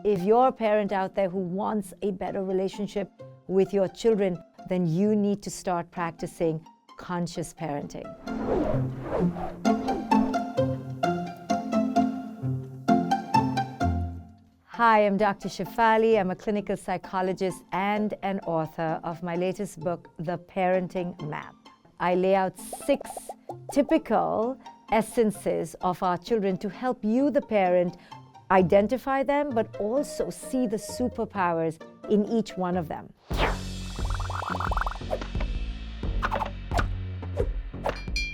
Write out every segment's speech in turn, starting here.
If you're a parent out there who wants a better relationship with your children, then you need to start practicing conscious parenting. Hi, I'm Dr. Shefali. I'm a clinical psychologist and an author of my latest book, The Parenting Map. I lay out 6 typical essences of our children to help you, the parent, identify them, but also see the superpowers in each one of them.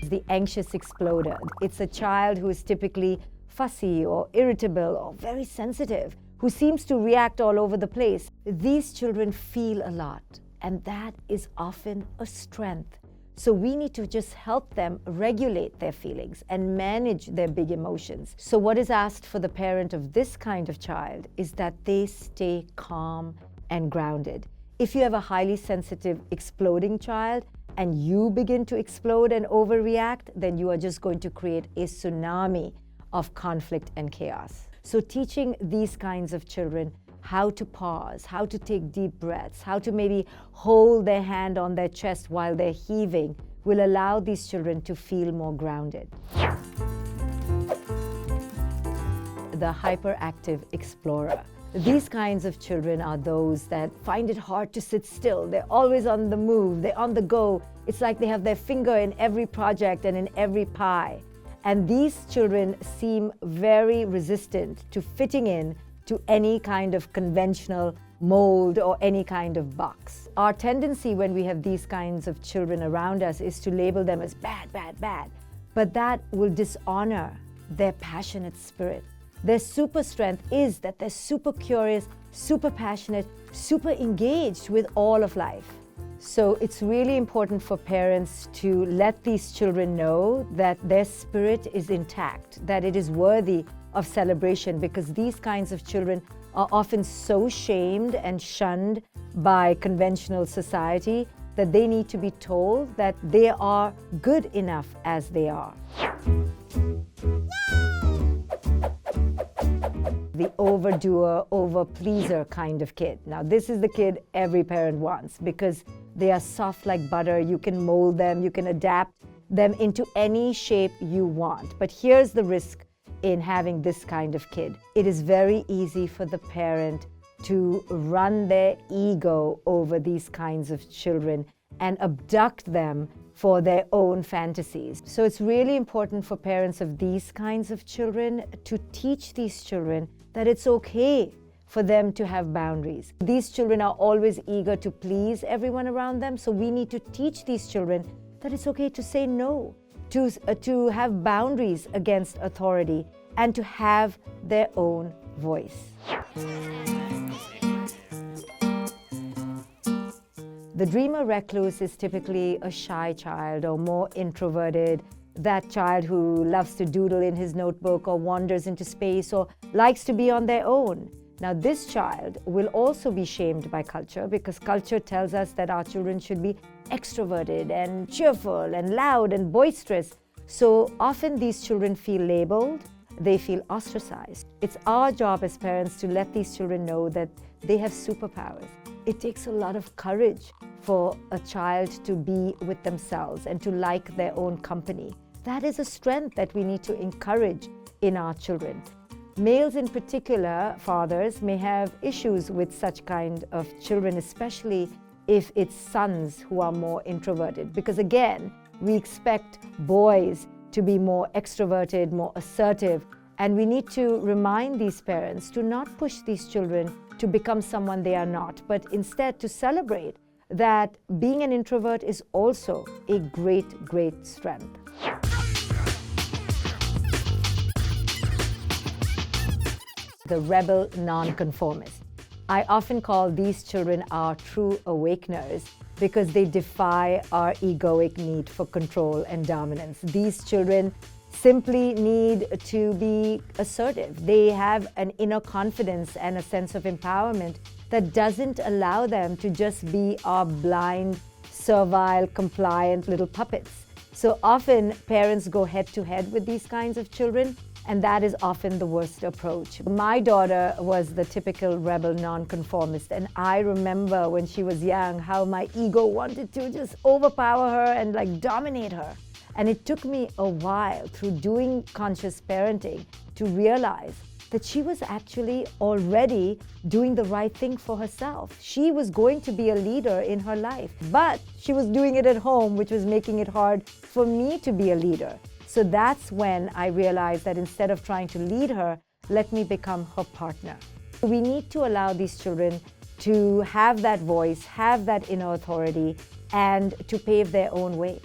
The anxious exploder. It's a child who is typically fussy or irritable or very sensitive, who seems to react all over the place. These children feel a lot, and that is often a strength. So we need to just help them regulate their feelings and manage their big emotions. So what is asked for the parent of this kind of child is that they stay calm and grounded. If you have a highly sensitive, exploding child and you begin to explode and overreact, then you are just going to create a tsunami of conflict and chaos. So teaching these kinds of children how to pause, how to take deep breaths, how to maybe hold their hand on their chest while they're heaving will allow these children to feel more grounded. The hyperactive explorer. These kinds of children are those that find it hard to sit still. They're always on the move, they're on the go. It's like they have their finger in every project and in every pie. And these children seem very resistant to fitting in to any kind of conventional mold or any kind of box. Our tendency when we have these kinds of children around us is to label them as bad, bad, bad. But that will dishonor their passionate spirit. Their super strength is that they're super curious, super passionate, super engaged with all of life. So it's really important for parents to let these children know that their spirit is intact, that it is worthy of celebration, because these kinds of children are often so shamed and shunned by conventional society that they need to be told that they are good enough as they are. The overdoer, overpleaser kind of kid. Now, this is the kid every parent wants because they are soft like butter. You can mold them, you can adapt them into any shape you want. But here's the risk in having this kind of kid. It is very easy for the parent to run their ego over these kinds of children and abduct them for their own fantasies. So it's really important for parents of these kinds of children to teach these children that it's okay for them to have boundaries. These children are always eager to please everyone around them, so we need to teach these children that it's okay to say no, to have boundaries against authority, and to have their own voice. The dreamer-recluse is typically a shy child or more introverted, that child who loves to doodle in his notebook or wanders into space or likes to be on their own. Now, this child will also be shamed by culture because culture tells us that our children should be extroverted and cheerful and loud and boisterous. So often these children feel labeled, they feel ostracized. It's our job as parents to let these children know that they have superpowers. It takes a lot of courage for a child to be with themselves and to like their own company. That is a strength that we need to encourage in our children. Males in particular, fathers, may have issues with such kind of children, especially if it's sons who are more introverted. Because again, we expect boys to be more extroverted, more assertive, and we need to remind these parents to not push these children to become someone they are not, but instead to celebrate that being an introvert is also a great, great strength. The rebel nonconformist. I often call these children our true awakeners because they defy our egoic need for control and dominance. These children simply need to be assertive. They have an inner confidence and a sense of empowerment that doesn't allow them to just be our blind, servile, compliant little puppets. So often parents go head to head with these kinds of children And that is often the worst approach. My daughter was the typical rebel nonconformist, and I remember when she was young how my ego wanted to just overpower her and like dominate her. And it took me a while through doing conscious parenting to realize that she was actually already doing the right thing for herself. She was going to be a leader in her life, but she was doing it at home, which was making it hard for me to be a leader. So that's when I realized that instead of trying to lead her, let me become her partner. We need to allow these children to have that voice, have that inner authority, and to pave their own way.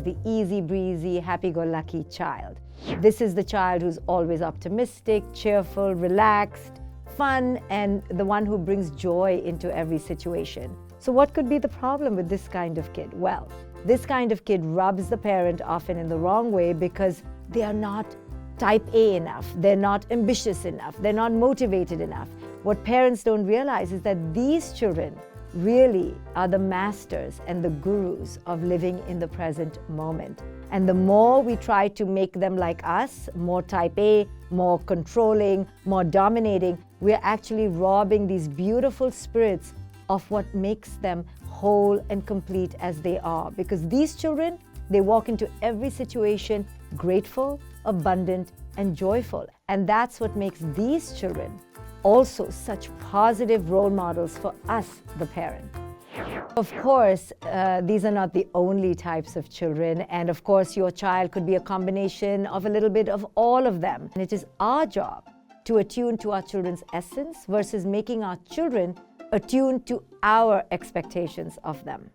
The easy breezy, happy-go-lucky child. This is the child who's always optimistic, cheerful, relaxed, fun, and the one who brings joy into every situation. So what could be the problem with this kind of kid? Well, this kind of kid rubs the parent often in the wrong way because they are not type A enough, they're not ambitious enough, they're not motivated enough. What parents don't realize is that these children really are the masters and the gurus of living in the present moment. And the more we try to make them like us, more type A, more controlling, more dominating, we're actually robbing these beautiful spirits of what makes them whole and complete as they are. Because these children, they walk into every situation grateful, abundant, and joyful. And that's what makes these children also such positive role models for us, the parent. Of course, these are not the only types of children, and of course your child could be a combination of a little bit of all of them. And it is our job to attune to our children's essence versus making our children attuned to our expectations of them.